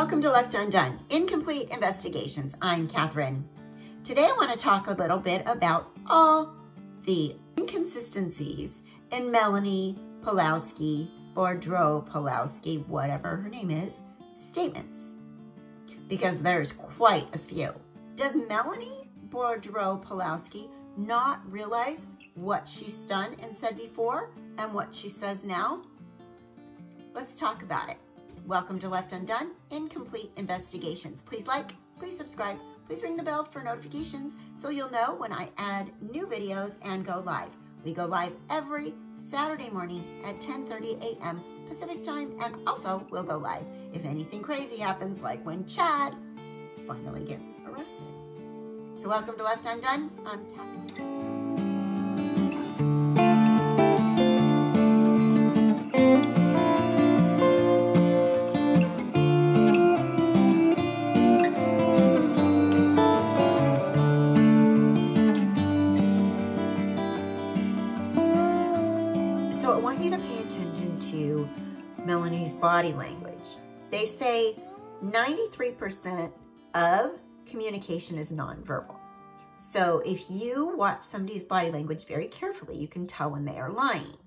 Welcome to Left Undone, Incomplete Investigations. I'm Kathryn. Today I want to talk a little bit about all the inconsistencies in MELANI Powlawski, whatever her name is, statements. Because there's quite a few. Does MELANI Powlawski not realize what she's done and said before and what she says now? Let's talk about it. Welcome to Left Undone, Incomplete Investigations. Please like, please subscribe, please ring the bell for notifications so you'll know when I add new videos and go live. We go live every Saturday morning at 10:30 a.m. Pacific time, and also we'll go live if anything crazy happens, like when Chad finally gets arrested. So welcome to Left Undone. I'm Kathryn. So I want you to pay attention to MELANI's body language. They say 93% of communication is nonverbal. So if you watch somebody's body language very carefully, you can tell when they are lying.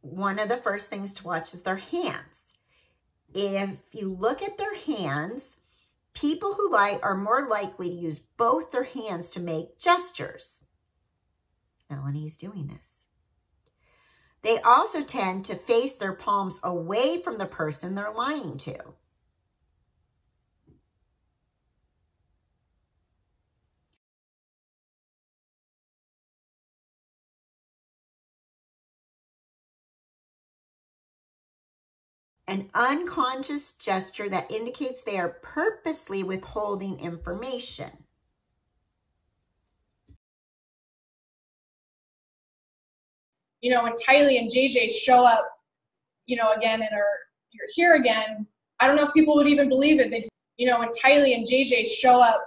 One of the first things to watch is their hands. If you look at their hands, people who lie are more likely to use both their hands to make gestures. MELANI's doing this. They also tend to face their palms away from the person they're lying to. An unconscious gesture that indicates they are purposely withholding information. You know, when Tylee and JJ show up, you know, again, and you're here again, I don't know if people would even believe it. You know, when Tylee and JJ show up,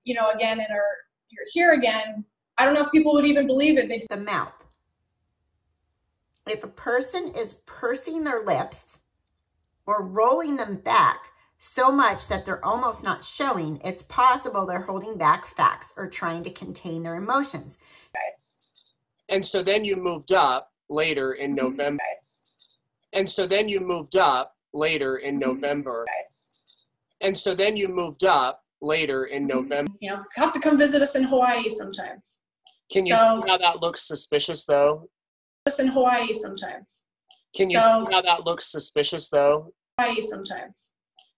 you know, again, and you're here again, I don't know if people would even believe it. The mouth. If a person is pursing their lips or rolling them back so much that they're almost not showing, it's possible they're holding back facts or trying to contain their emotions. Guys. And so then you moved up later in November. And so then you moved up later in November. And so then you moved up later in November. You know, have to come visit us in Hawaii sometimes. Can you see how that looks suspicious, though? Us in Hawaii sometimes. Can you see how that looks suspicious, though? Hawaii sometimes.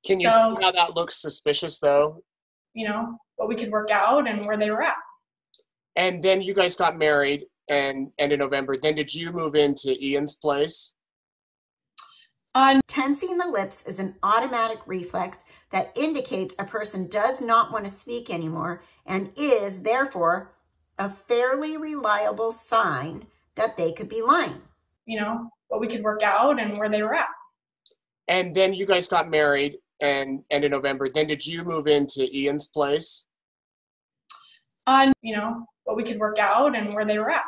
Can you see how that looks suspicious, though? You know, what we could work out and where they were at. And then you guys got married. And in November, then did you move into Ian's place? Tensing the lips is an automatic reflex that indicates a person does not want to speak anymore and is, therefore, a fairly reliable sign that they could be lying. You know, what we could work out and where they were at. And then you guys got married, and in November, then did you move into Ian's place? You know, what we could work out and where they were at.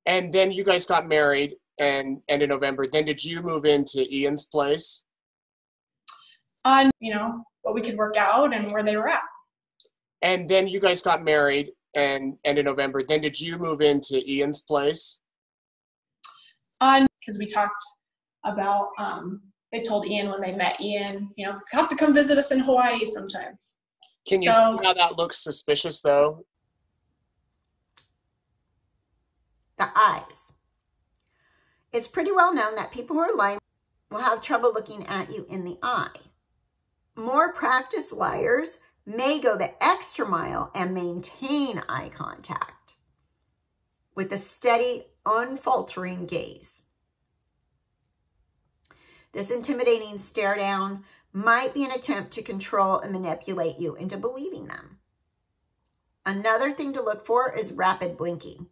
And then you guys got married, and in November, then did you move into Ian's place? You know, what we could work out and where they were at. And then you guys got married, and in November, then did you move into Ian's place? Because we talked about, they told Ian when they met Ian, you know, have to come visit us in Hawaii sometimes. Can you see how that looks suspicious, though? The eyes. It's pretty well known that people who are lying will have trouble looking at you in the eye. More practiced liars may go the extra mile and maintain eye contact with a steady, unfaltering gaze. This intimidating stare down might be an attempt to control and manipulate you into believing them. Another thing to look for is rapid blinking.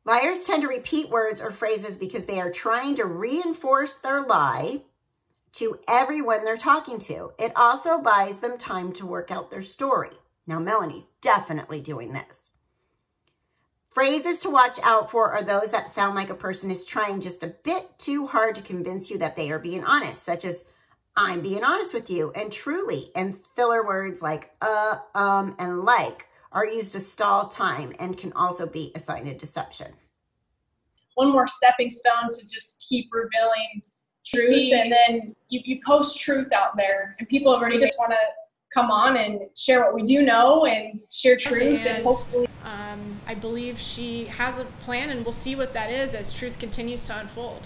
Liars tend to repeat words or phrases because they are trying to reinforce their lie to everyone they're talking to. It also buys them time to work out their story. Now, Melanie's definitely doing this. Phrases to watch out for are those that sound like a person is trying just a bit too hard to convince you that they are being honest, such as, I'm being honest with you, and truly, and filler words like and like are used to stall time and can also be a sign of deception. One more stepping stone to just keep revealing truth, and then you post truth out there, and people already just want to come on and share what we do know and share truth, and hopefully. I believe she has a plan, and we'll see what that is as truth continues to unfold.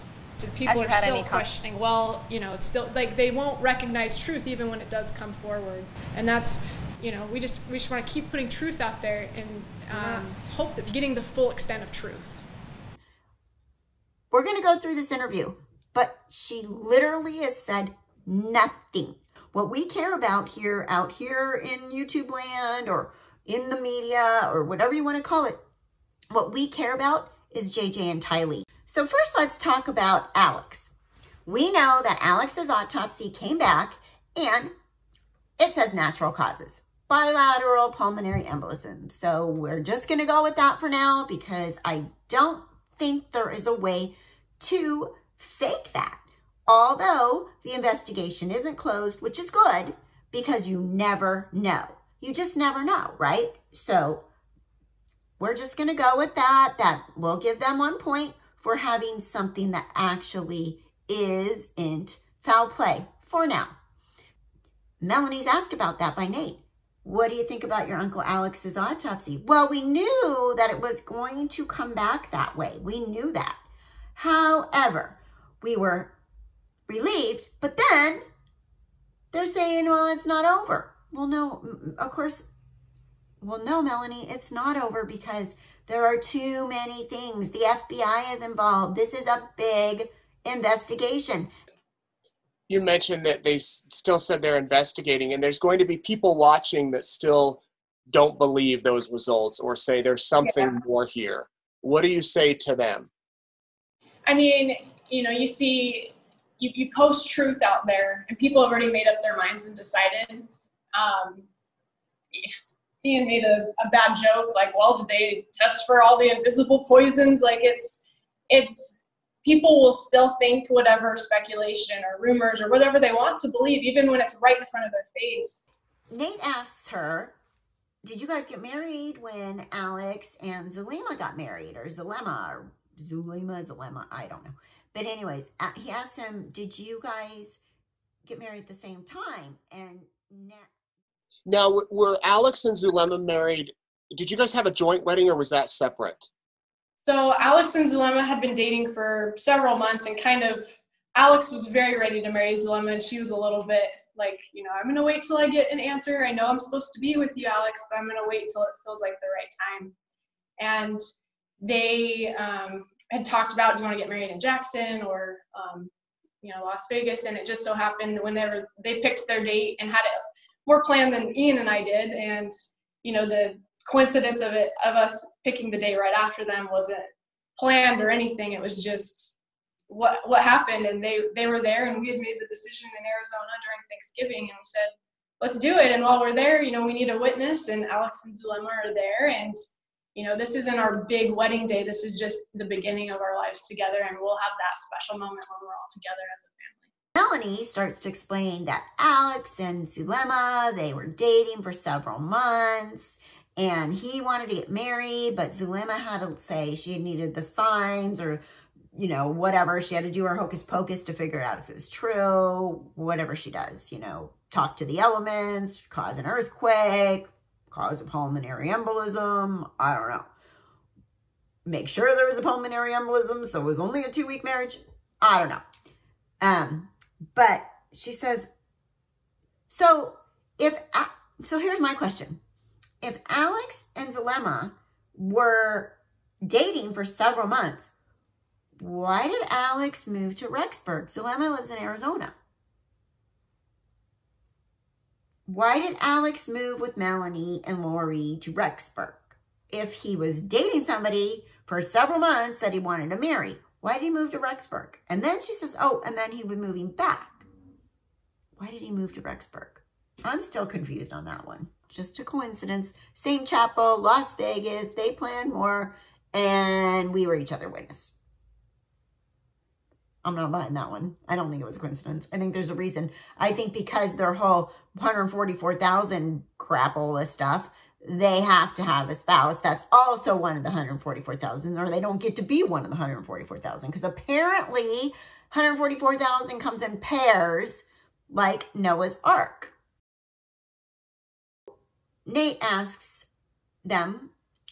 People are still questioning, well, you know, it's still like they won't recognize truth even when it does come forward. And that's, you know, we just want to keep putting truth out there and hope that we're getting the full extent of truth. We're going to go through this interview, but she literally has said nothing. What we care about here, out here in YouTube land or in the media or whatever you want to call it, what we care about is JJ and Tylee. So first, let's talk about Alex. We know that Alex's autopsy came back and it says natural causes, bilateral pulmonary embolism. So we're just going to go with that for now because I don't think there is a way to fake that. Although the investigation isn't closed, which is good because you never know. You just never know, right? So we're just going to go with that. That will give them 1 point for having something that actually isn't foul play for now. Melanie's asked about that by Nate. What do you think about your Uncle Alex's autopsy? Well, we knew that it was going to come back that way. We knew that. However, we were relieved, but then they're saying, well, it's not over. Well, no, of course, well, no, Melanie, it's not over because there are too many things. The FBI is involved. This is a big investigation. You mentioned that they still said they're investigating, and there's going to be people watching that still don't believe those results or say there's something more here. What do you say to them? I mean, you know, you see, you post truth out there, and people have already made up their minds and decided. Ian made a bad joke, like, well, did they test for all the invisible poisons? Like, it's people will still think whatever speculation or rumors or whatever they want to believe, even when it's right in front of their face. Nate asks her, did you guys get married when Alex and Zulema got married? Or Zulema, I don't know. But anyways, he asked him, did you guys get married at the same time? And now, were Alex and Zulema married? Did you guys have a joint wedding or was that separate? So Alex and Zulema had been dating for several months, and Alex was very ready to marry Zulema, and she was a little bit like, you know, I'm going to wait till I get an answer. I know I'm supposed to be with you, Alex, but I'm going to wait till it feels like the right time. And they had talked about, do you want to get married in Jackson or, you know, Las Vegas? And it just so happened whenever they picked their date and had it more planned than Ian and I did. And, you know, the coincidence of us picking the day right after them wasn't planned or anything. It was just what happened, and they were there, and we had made the decision in Arizona during Thanksgiving, and we said, let's do it. And while we're there, you know, we need a witness, and Alex and Zulema are there, and you know, this isn't our big wedding day. This is just the beginning of our lives together, and we'll have that special moment when we're all together as a family. Melanie starts to explain that Alex and Zulema, they were dating for several months, and he wanted to get married, but Zulema had to say she needed the signs or, you know, whatever. She had to do her hocus pocus to figure out if it was true, whatever she does, you know, talk to the elements, cause an earthquake, cause a pulmonary embolism, I don't know. Make sure there was a pulmonary embolism, so it was only a 2-week marriage. I don't know. But she says, so here's my question. If Alex and Zulema were dating for several months, why did Alex move to Rexburg? Zulema lives in Arizona. Why did Alex move with Melanie and Lori to Rexburg? If he was dating somebody for several months that he wanted to marry, why did he move to Rexburg? And then she says, oh, and then he was moving back. Why did he move to Rexburg? I'm still confused on that one. Just a coincidence. Same chapel, Las Vegas. They planned more, and we were each other witness. I'm not buying that one. I don't think it was a coincidence. I think there's a reason. I think because their whole 144,000 crapola stuff, they have to have a spouse that's also one of the 144,000, or they don't get to be one of the 144,000, because apparently 144,000 comes in pairs like Noah's Ark. Nate asks them,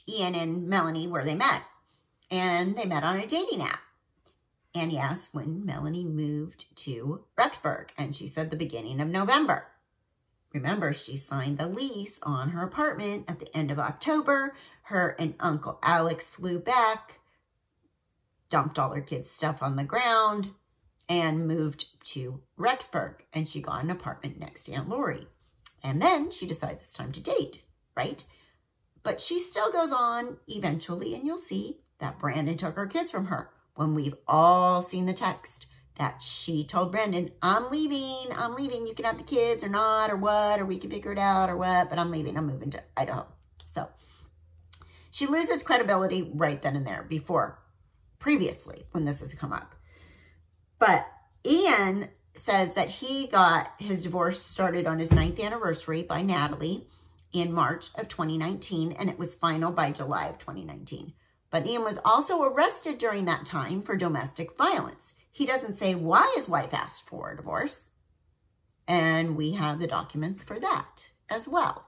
Ian and Melanie, where they met, and they met on a dating app. And he asked when Melanie moved to Rexburg, and she said the beginning of November. Remember, she signed the lease on her apartment at the end of October. Her and Uncle Alex flew back, dumped all her kids' stuff on the ground, and moved to Rexburg. And she got an apartment next to Aunt Lori. And then she decides it's time to date, right? But she still goes on eventually, and you'll see that Brandon took her kids from her. When we've all seen the text that she told Brandon, I'm leaving, you can have the kids or not, or what, or we can figure it out or what, but I'm leaving, I'm moving to Idaho. So she loses credibility right then and there previously when this has come up. But Ian says that he got his divorce started on his 9th anniversary by Natalie in March of 2019, and it was final by July of 2019. But Ian was also arrested during that time for domestic violence. He doesn't say why his wife asked for a divorce. And we have the documents for that as well.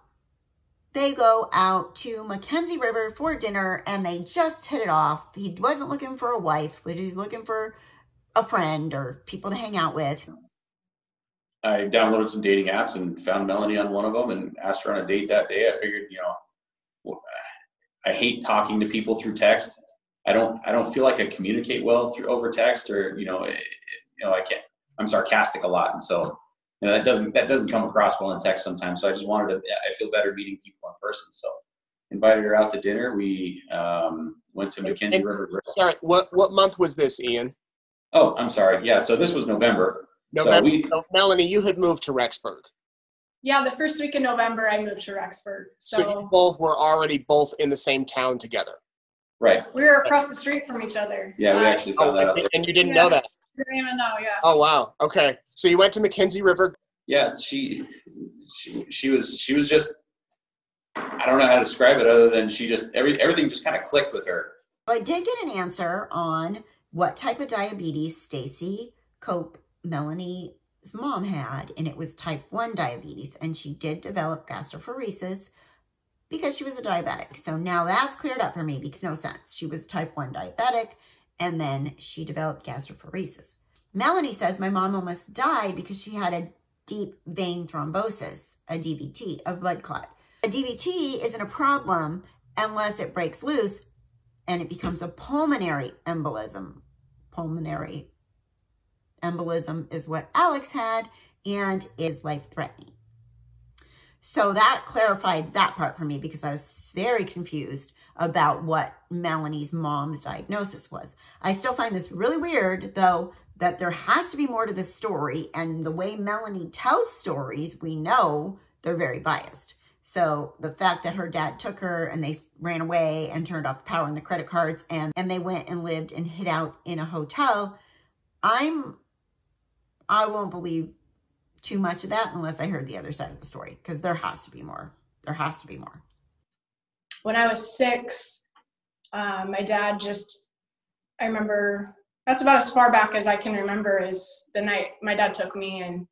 They go out to Mackenzie River for dinner, and they just hit it off. He wasn't looking for a wife, but he's looking for a friend or people to hang out with. I downloaded some dating apps and found Melanie on one of them and asked her on a date that day. I figured, I hate talking to people through text. I don't feel like I communicate well over text, or I can't. I'm sarcastic a lot, and so that doesn't come across well in text sometimes. So I just wanted to. I feel better meeting people in person. So invited her out to dinner. We went to Mackenzie River. Sorry, what month was this, Ian? Oh, I'm sorry. Yeah, so this was November. So Melanie, you had moved to Rexburg. Yeah, the first week in November, I moved to Rexburg. So you both were already in the same town together. Right. We were across the street from each other. Yeah, we actually found that out. And you didn't know that? I didn't even know, yeah. Oh, wow. Okay. So you went to Mackenzie River. Yeah, she was just, I don't know how to describe it other than she just, everything just kind of clicked with her. I did get an answer on what type of diabetes Stacy Cope, Melanie's mom, had, and it was type 1 diabetes, and she did develop gastroparesis because she was a diabetic. So now that's cleared up for me, because no sense. She was type 1 diabetic, and then she developed gastroparesis. Melanie says, my mom almost died because she had a deep vein thrombosis, a DVT, a blood clot. A DVT isn't a problem unless it breaks loose and it becomes a pulmonary embolism. Pulmonary embolism is what Alex had and is life-threatening. So that clarified that part for me, because I was very confused about what Melanie's mom's diagnosis was. I still find this really weird, though, that there has to be more to this story, and the way Melanie tells stories, we know they're very biased. So the fact that her dad took her and they ran away and turned off the power and the credit cards, and they went and lived and hid out in a hotel, I won't believe too much of that unless I heard the other side of the story, because there has to be more. There has to be more. When I was 6, my dad I remember, that's about as far back as I can remember, is the night my dad took me, and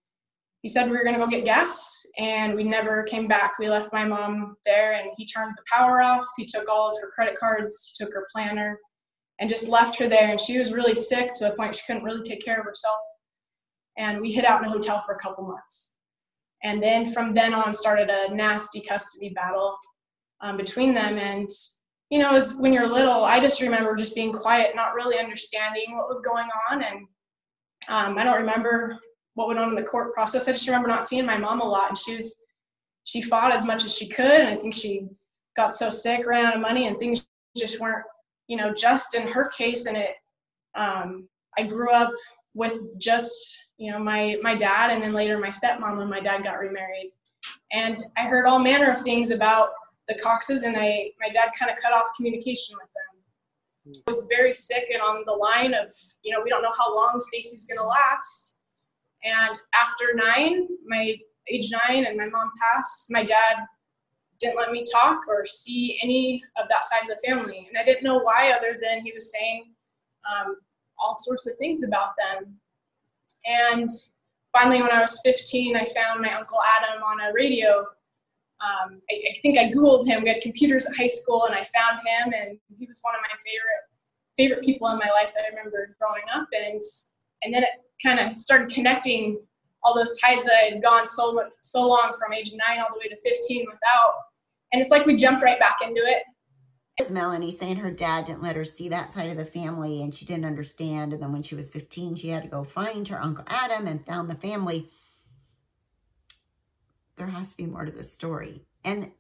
he said we were going to go get gas, and we never came back. We left my mom there, and he turned the power off. He took all of her credit cards, he took her planner, and just left her there. And she was really sick to the point she couldn't really take care of herself. And we hid out in a hotel for a couple months. And then from then on started a nasty custody battle between them. And, as when you're little, I just remember just being quiet, not really understanding what was going on. And I don't remember what went on in the court process. I just remember not seeing my mom a lot. And she fought as much as she could. And I think she got so sick, ran out of money, and things just weren't, just in her case. And I grew up with just you know, my dad, and then later my stepmom when my dad got remarried. And I heard all manner of things about the Coxes, and my dad kind of cut off communication with them. I was very sick and on the line of, you know, we don't know how long Stacy's going to last. And after age 9 and my mom passed, my dad didn't let me talk or see any of that side of the family. And I didn't know why, other than he was saying all sorts of things about them. And finally, when I was 15, I found my Uncle Adam on a radio. I think I Googled him. We had computers at high school, and I found him, and he was one of my favorite people in my life that I remember growing up. And then it kind of started connecting all those ties that I had gone so long from age 9 all the way to 15 without. And it's like we jumped right back into it. There's Melanie saying her dad didn't let her see that side of the family and she didn't understand. And then when she was 15, she had to go find her Uncle Adam and found the family. There has to be more to this story. And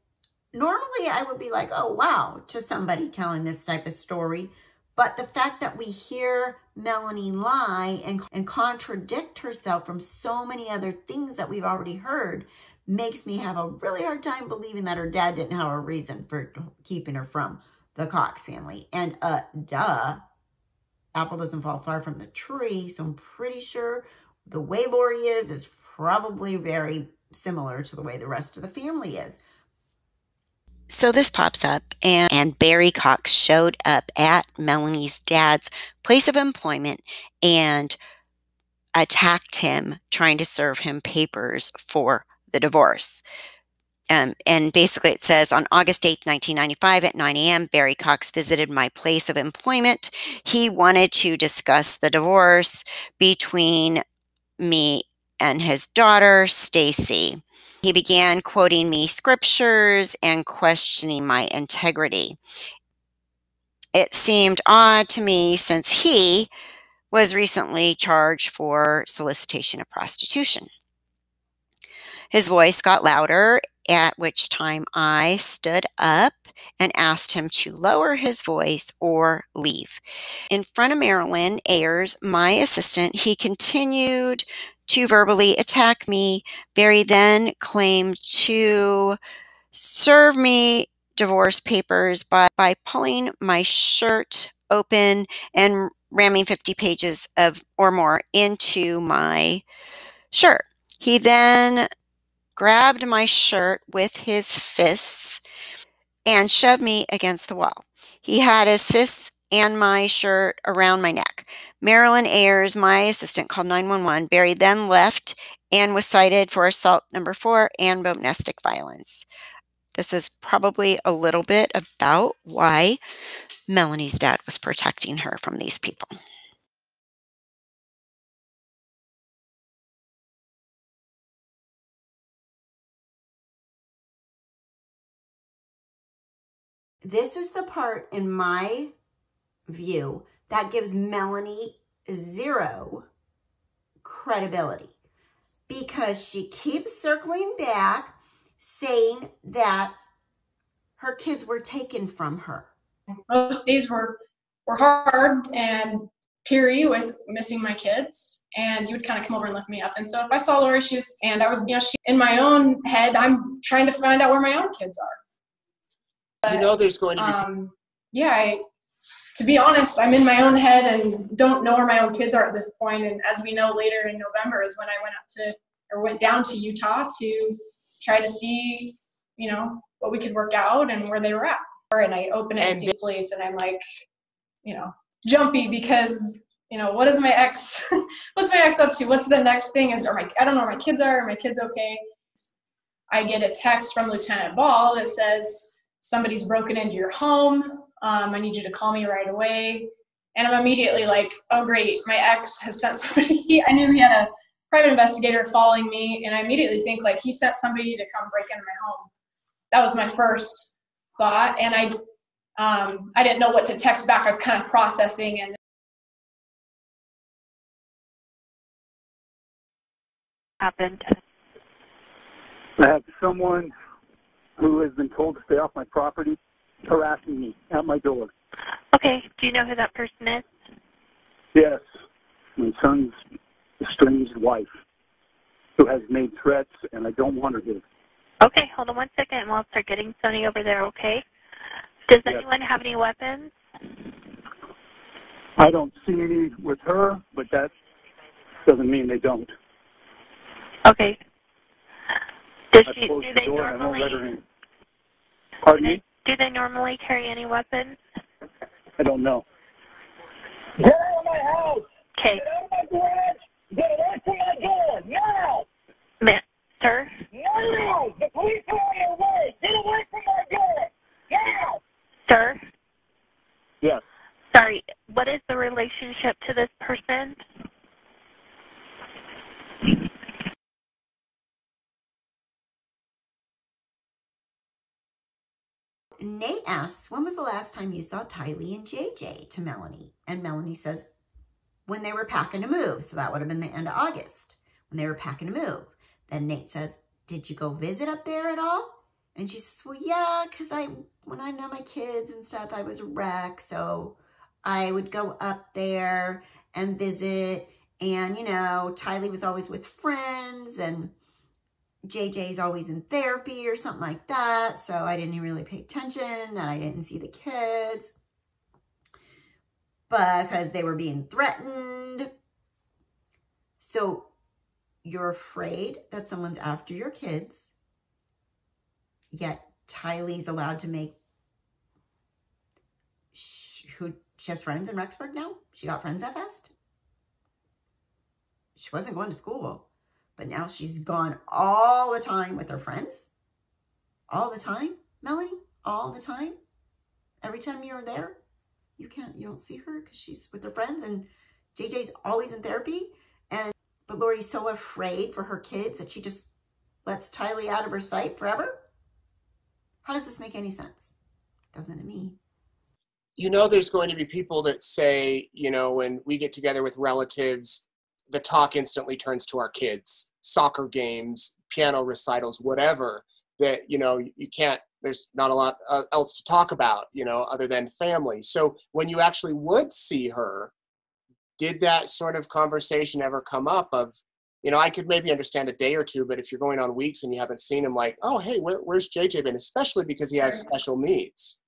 normally I would be like, oh, wow, to somebody telling this type of story. But the fact that we hear Melanie lie and contradict herself from so many other things that we've already heard makes me have a really hard time believing that her dad didn't have a reason for keeping her from the Cox family. And duh, apple doesn't fall far from the tree. So I'm pretty sure the way Lori is probably very similar to the way the rest of the family is. So this pops up, and Barry Cox showed up at Melanie's dad's place of employment and attacked him, trying to serve him papers for the divorce. And basically it says, on August 8th, 1995 at 9 a.m., Barry Cox visited my place of employment. He wanted to discuss the divorce between me and his daughter, Stacy. He began quoting me scriptures and questioning my integrity. It seemed odd to me since he was recently charged for solicitation of prostitution. His voice got louder, at which time I stood up and asked him to lower his voice or leave. In front of Marilyn Ayers, my assistant, he continued to verbally attack me. Barry then claimed to serve me divorce papers by pulling my shirt open and ramming 50 pages or more into my shirt. He then grabbed my shirt with his fists and shoved me against the wall. He had his fists and my shirt around my neck. Marilyn Ayers, my assistant, called 911. Barry then left and was cited for assault number 4 and domestic violence. This is probably a little bit about why Melanie's dad was protecting her from these people. This is the part, in my view, that gives Melanie 0 credibility, because she keeps circling back saying that her kids were taken from her. Most days were hard and teary with missing my kids, and he would kind of come over and lift me up. And so if I saw Lori, and I was, in my own head, I'm trying to find out where my own kids are. But, there's going to be... to be honest, I'm in my own head and don't know where my own kids are at this point. And as we know, later in November is when I went down to Utah to try to see, what we could work out and where they were at. And I open it and see the place, and I'm like, jumpy because, what is my ex, what's my ex up to? What's the next thing? I don't know where my kids are. Are my kids okay? I get a text from Lieutenant Ball that says, somebody's broken into your home. I need you to call me right away. And I'm immediately like, oh great, my ex has sent somebody. I knew he had a private investigator following me, and I immediately think like he sent somebody to come break into my home. That was my first thought, and I didn't know what to text back. I was kind of processing, and happened. I have someone who has been told to stay off my property harassing me at my door. Okay. Do you know who that person is? Yes. My son's estranged wife, who has made threats, and I don't want her here. Okay, hold on 1 second, and we'll start getting Sonny over there, okay? Does anyone have any weapons? I don't see any with her, but that doesn't mean they don't. Okay. Do they door and I won't normally, let her in. Pardon me? do they normally carry any weapons? I don't know. Get out of my house! Okay. Get out of my garage! Get away from my door! Now! Sir? Now! The police are on your way! Get away from my door! Now! Sir? Yes. Sorry, what is the relationship to this person? Nate asks, when was the last time you saw Tylee and JJ to Melanie? And Melanie says, when they were packing to move. So that would have been the end of August, when they were packing to move. Then Nate says, did you go visit up there at all? And she says, well, yeah, because when I know my kids and stuff, I was a wreck. So I would go up there and visit. And, you know, Tylee was always with friends and JJ's always in therapy or something like that. So I didn't really pay attention and I didn't see the kids because they were being threatened. So you're afraid that someone's after your kids, yet Tylee's allowed to make, she has friends in Rexburg now? She got friends that fast? She wasn't going to school, but now she's gone all the time with her friends. All the time, Melanie, all the time. Every time you're there, you don't see her because she's with her friends and JJ's always in therapy. But Lori's so afraid for her kids that she just lets Tylee out of her sight forever. How does this make any sense? Doesn't to me. You know, there's going to be people that say, you know, when we get together with relatives, the talk instantly turns to our kids, soccer games, piano recitals, whatever, that, you know, you can't, there's not a lot else to talk about, you know, other than family. So when you actually would see her, did that sort of conversation ever come up of, you know, I could maybe understand a day or two, but if you're going on weeks and you haven't seen him, like, oh, hey, where's JJ been? Especially because he has special needs.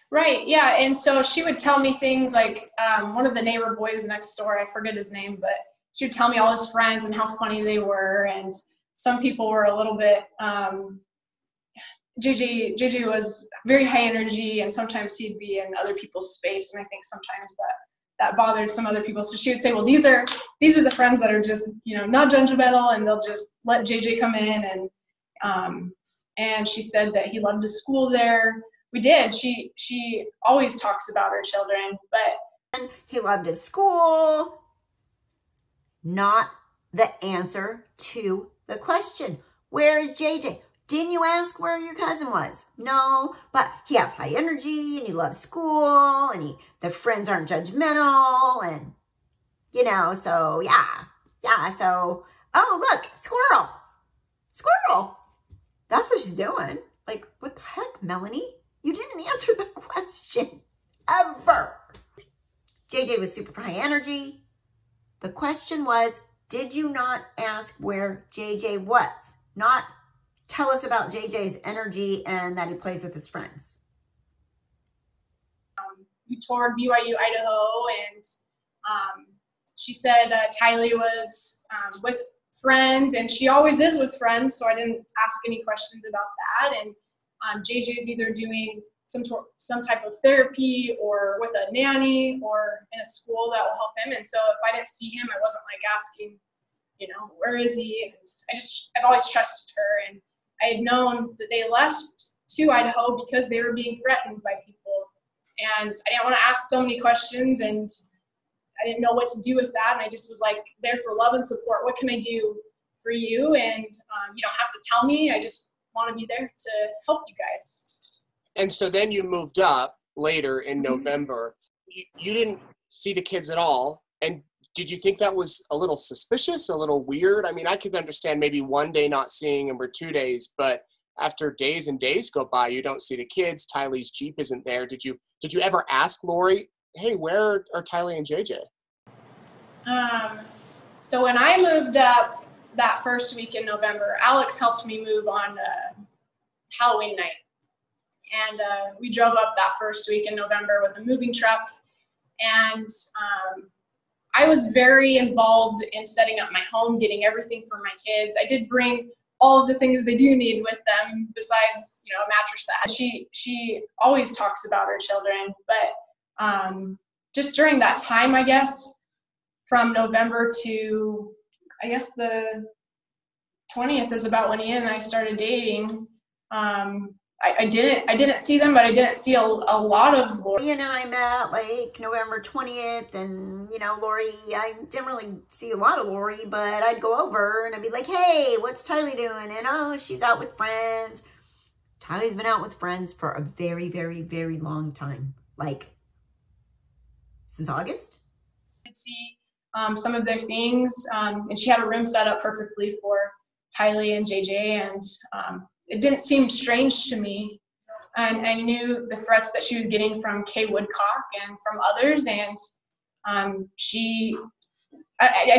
Right, yeah, and so she would tell me things like one of the neighbor boys next door, I forget his name, but she would tell me all his friends and how funny they were, and some people were a little bit, JJ was very high energy, and sometimes he'd be in other people's space, and I think sometimes that bothered some other people. So she would say, well, these are the friends that are just, you know, not judgmental, and they'll just let JJ come in, and she said that he loved his school there. We did. She always talks about her children, but he loved his school. Not the answer to the question. Where is JJ? Didn't you ask where your cousin was? No, but he has high energy and he loves school and the friends aren't judgmental and, you know, so yeah. So, oh, look, squirrel. That's what she's doing. Like, what the heck, Melanie? You didn't answer the question ever. JJ was super high energy. The question was, did you not ask where JJ was? Not tell us about JJ's energy and that he plays with his friends. We toured BYU, Idaho, and she said Tylee was with friends, and she always is with friends, so I didn't ask any questions about that. And JJ's either doing some type of therapy or with a nanny or in a school that will help him. And so if I didn't see him, I wasn't like asking, you know, where is he? And I've always trusted her. And I had known that they left to Idaho because they were being threatened by people. And I didn't want to ask so many questions, and I didn't know what to do with that. And I just was like there for love and support. What can I do for you? And you don't have to tell me. I just want to be there to help you guys. And so then you moved up later in November. You didn't see the kids at all. And did you think that was a little suspicious, a little weird? I mean, I could understand maybe one day not seeing them or 2 days, but after days and days go by, you don't see the kids. Tylee's Jeep isn't there. Did you ever ask Lori, hey, where are Tylee and JJ? So when I moved up that first week in November, Alex helped me move on Halloween night. And we drove up that first week in November with a moving truck. And I was very involved in setting up my home, getting everything for my kids. I did bring all of the things they do need with them, besides, you know, a mattress that she always talks about her children. But just during that time, I guess, from November to, I guess the 20th is about when Ian and I started dating. I didn't see them, but I didn't see a lot of Lori. Ian and I met like November 20th, and you know, Lori, I didn't really see a lot of Lori, but I'd go over and I'd be like, hey, what's Tylee doing? And oh, she's out with friends. Tylee's been out with friends for a very, very, very long time. Like, since August? I could see some of their things, and she had a room set up perfectly for Tylee and JJ, and it didn't seem strange to me. And I knew the threats that she was getting from Kay Woodcock and from others, and I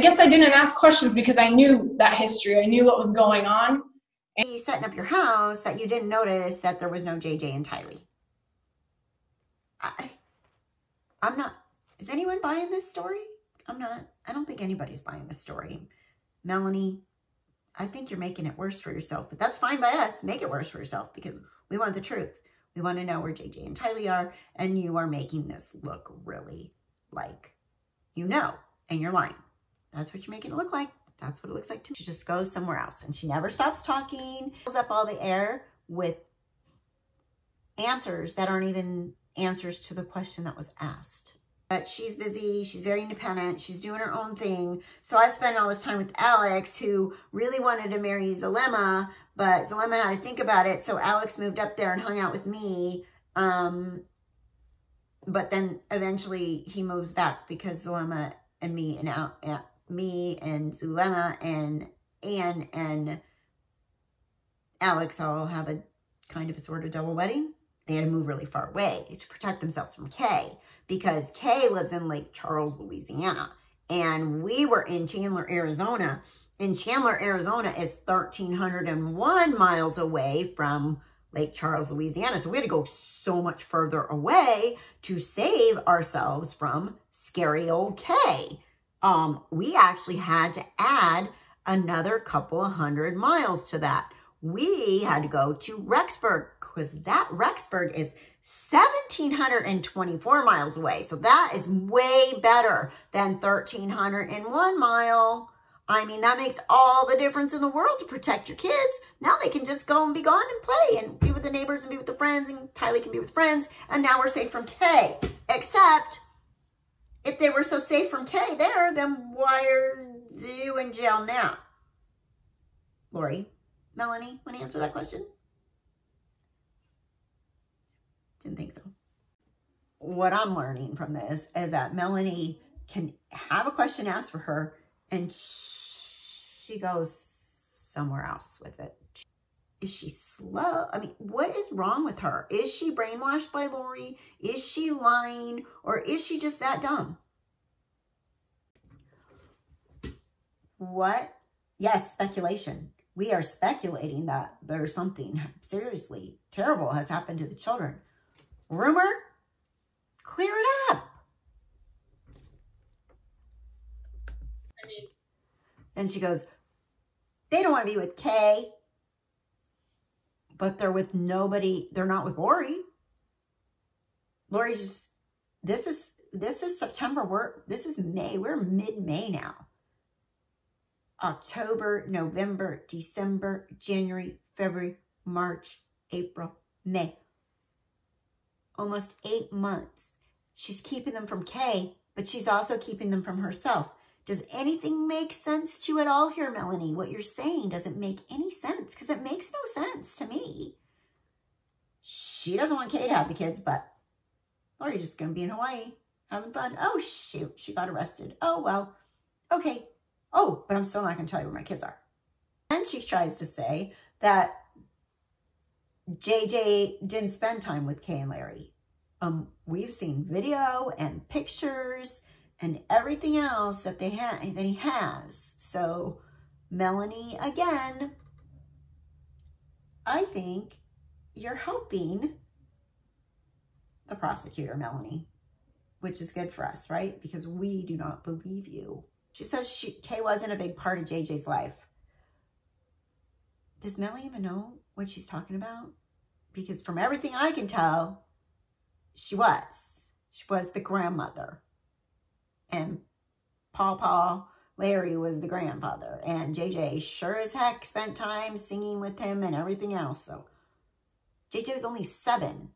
guess I didn't ask questions because I knew that history. I knew what was going on. And setting up your house that you didn't notice that there was no JJ and Tylee. I'm not, is anyone buying this story? I'm not. I don't think anybody's buying this story. Melanie, I think you're making it worse for yourself, but that's fine by us. Make it worse for yourself because we want the truth. We want to know where JJ and Tylee are, and you are making this look really like you know, and you're lying. That's what you're making it look like. That's what it looks like to me. She just goes somewhere else, and she never stops talking. Fills up all the air with answers that aren't even answers to the question that was asked. But she's busy, she's very independent, she's doing her own thing. So I spent all this time with Alex, who really wanted to marry Zulema, but Zulema had to think about it. So Alex moved up there and hung out with me. But then eventually he moves back because Zulema and me and Zulema and Ian and Alex all have a kind of a sort of double wedding. They had to move really far away to protect themselves from Kay, because Kay lives in Lake Charles, Louisiana, and we were in Chandler, Arizona. And Chandler, Arizona is 1,301 miles away from Lake Charles, Louisiana. So we had to go so much further away to save ourselves from scary old Kay. We actually had to add another couple of 100 miles to that. We had to go to Rexburg, because that Rexburg is 1,724 miles away. So that is way better than 1,301 mile. I mean, that makes all the difference in the world to protect your kids. Now they can just go and be gone and play and be with the neighbors and be with the friends, and Tylee can be with friends. And now we're safe from Kay. Except if they were so safe from Kay there, then why are you in jail now? Lori, Melanie, want to answer that question? Didn't think so. What I'm learning from this is that Melanie can have a question asked for her and she goes somewhere else with it. Is she slow? I mean, what is wrong with her? Is she brainwashed by Lori? Is she lying? Or is she just that dumb? What? Yes, speculation. We are speculating that there's something seriously terrible has happened to the children. Rumor? Clear it up. Then she goes, they don't want to be with Kay, but they're with nobody. They're not with Lori. Lori's just, this is September. This is May. We're mid-May now. October, November, December, January, February, March, April, May. Almost 8 months. She's keeping them from Kay, but she's also keeping them from herself. Does anything make sense to you at all here, Melanie? What you're saying doesn't make any sense, because it makes no sense to me. She doesn't want Kay to have the kids, but Lori's just going to be in Hawaii having fun. Oh, shoot, she got arrested. Oh, well, okay. Oh, but I'm still not going to tell you where my kids are. And she tries to say that JJ didn't spend time with Kay and Larry. We've seen video and pictures and everything else that he has. So Melanie, again, I think you're helping the prosecutor, Melanie, which is good for us, right? Because we do not believe you. She says Kay wasn't a big part of JJ's life. Does Melanie even know what she's talking about? Because from everything I can tell, she was. She was the grandmother. And Larry was the grandfather. And JJ sure as heck spent time singing with him and everything else. So JJ was only 7.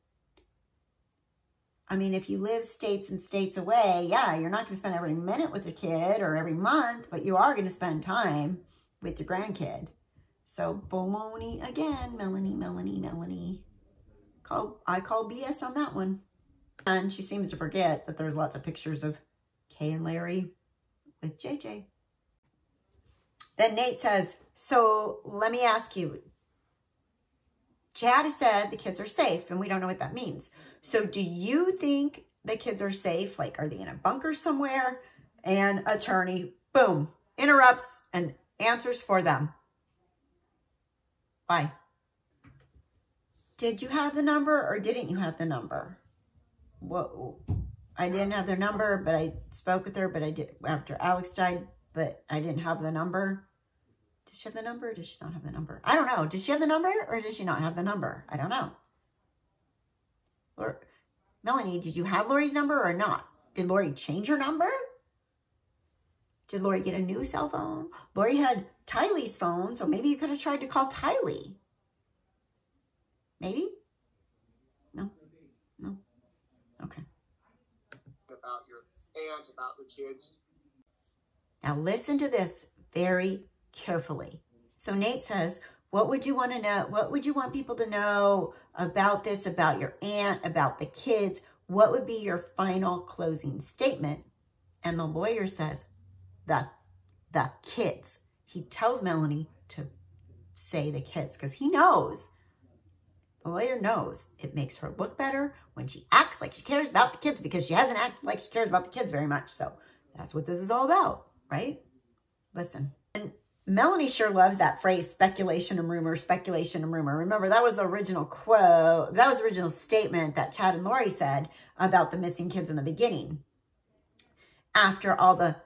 I mean, if you live states and states away, yeah, you're not going to spend every minute with your kid or every month, but you are going to spend time with your grandkid. So, baloney again, Melanie. I call BS on that one. And she seems to forget that there's lots of pictures of Kay and Larry with JJ. Then Nate says, so let me ask you, Chad has said the kids are safe, and we don't know what that means. So do you think the kids are safe? Like, are they in a bunker somewhere? And attorney, boom, interrupts and answers for them. Why? Did you have the number or didn't you have the number? Whoa. I didn't have their number, but I spoke with her, but I did after Alex died, but I didn't have the number. Did she have the number or did she not have the number? I don't know. Did she have the number or did she not have the number? I don't know. Or Melanie, did you have Lori's number or not? Did Lori change her number? Did Lori get a new cell phone? Lori had Tylee's phone, so maybe you could have tried to call Tylee. Maybe? No? No? Okay. About your aunt, about the kids. Now listen to this very carefully. So Nate says, what would you want to know? What would you want people to know about this, about your aunt, about the kids? What would be your final closing statement? And the lawyer says, the kids. He tells Melanie to say the kids because he knows. The lawyer knows it makes her look better when she acts like she cares about the kids because she hasn't acted like she cares about the kids very much. So that's what this is all about, right? Listen. And Melanie sure loves that phrase, speculation and rumor, speculation and rumor. Remember, that was the original quote. That was the original statement that Chad and Lori said about the missing kids in the beginning. After all the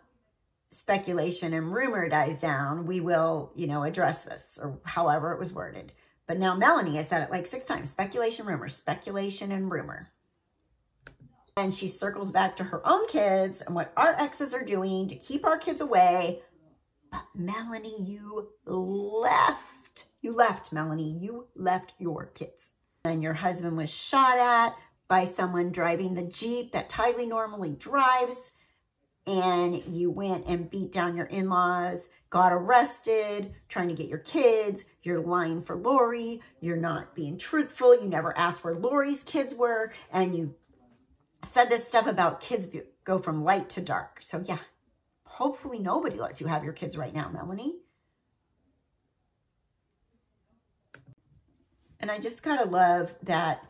speculation and rumor dies down, we will, address this, or however it was worded. But now Melanie has said it like 6 times. Speculation, rumor, speculation, and rumor. And she circles back to her own kids and what our exes are doing to keep our kids away. But Melanie, you left. You left, Melanie. You left your kids. And your husband was shot at by someone driving the Jeep that Tylee normally drives. And you went and beat down your in-laws, got arrested, trying to get your kids. You're lying for Lori. You're not being truthful. You never asked where Lori's kids were. And you said this stuff about kids go from light to dark. So yeah, hopefully nobody lets you have your kids right now, Melanie. And I just gotta love that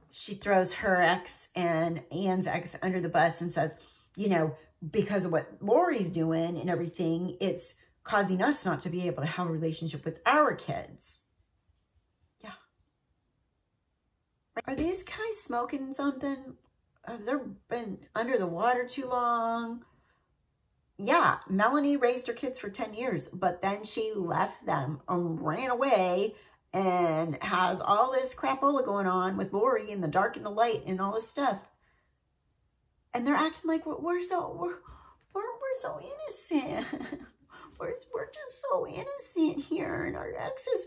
she throws her ex and Ann's ex under the bus and says, because of what Lori's doing and everything, it's causing us not to be able to have a relationship with our kids. Yeah. Are these guys smoking something? Have they been under the water too long? Yeah, Melanie raised her kids for 10 years, but then she left them and ran away and has all this crapola going on with Lori in the dark and the light and all this stuff. And they're acting like we're so innocent. we're just so innocent here, and our exes,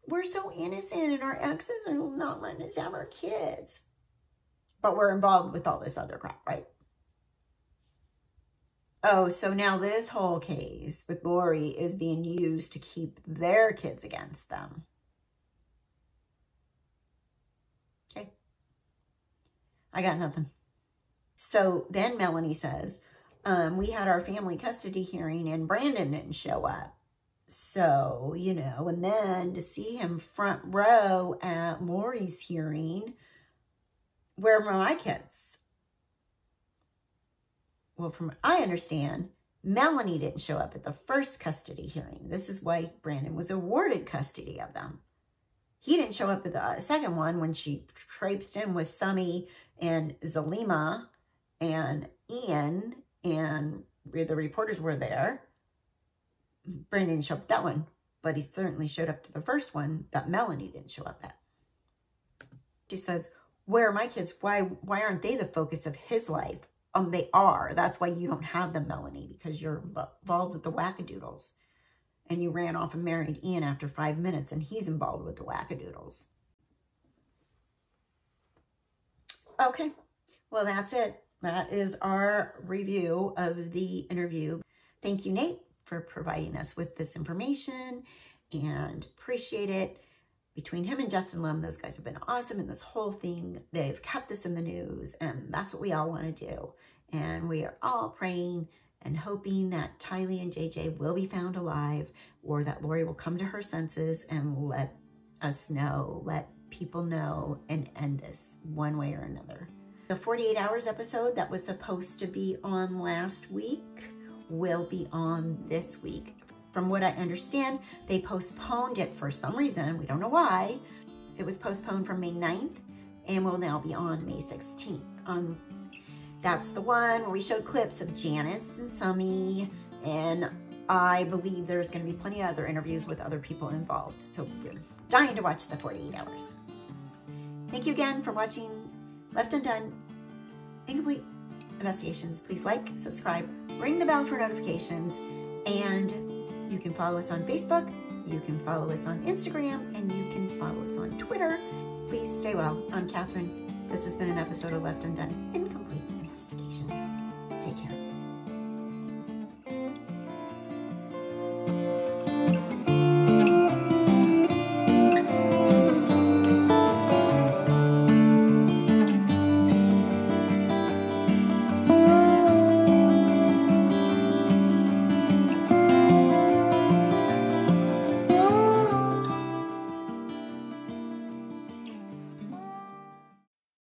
we're so innocent, and our exes are not letting us have our kids. But we're involved with all this other crap, right? Oh, so now this whole case with Lori is being used to keep their kids against them. Okay. I got nothing. So then Melanie says, we had our family custody hearing and Brandon didn't show up. So, and then to see him front row at Lori's hearing, where were my kids? well, from what I understand, Melanie didn't show up at the first custody hearing. This is why Brandon was awarded custody of them. He didn't show up at the second one when she traipsed in with Summy and Zalima and Ian, and the reporters were there. Brandon didn't show up at that one, but he certainly showed up to the first one that Melanie didn't show up at. She says, where are my kids? Why aren't they the focus of his life? They are. That's why you don't have them, Melanie, because you're involved with the wackadoodles. And you ran off and married Ian after 5 minutes, and he's involved with the wackadoodles. Okay, well, that's it. That is our review of the interview. Thank you, Nate, for providing us with this information, and appreciate it. Between him and Justin Lum, those guys have been awesome in this whole thing. They've kept this in the news, and that's what we all want to do. And we are all praying and hoping that Tylee and JJ will be found alive, or that Lori will come to her senses and let us know, let people know, and end this one way or another. The 48 Hours episode that was supposed to be on last week will be on this week. From what I understand, they postponed it for some reason. We don't know why. It was postponed from May 9th and will now be on May 16th. That's the one where we showed clips of Janice and Summy, and I believe there's going to be plenty of other interviews with other people involved. So we're dying to watch the 48 Hours. Thank you again for watching Left Undone, Incomplete Investigations. Please like, subscribe, ring the bell for notifications, and you can follow us on Facebook, you can follow us on Instagram, and you can follow us on Twitter. Please stay well. I'm Kathryn. This has been an episode of Left Undone.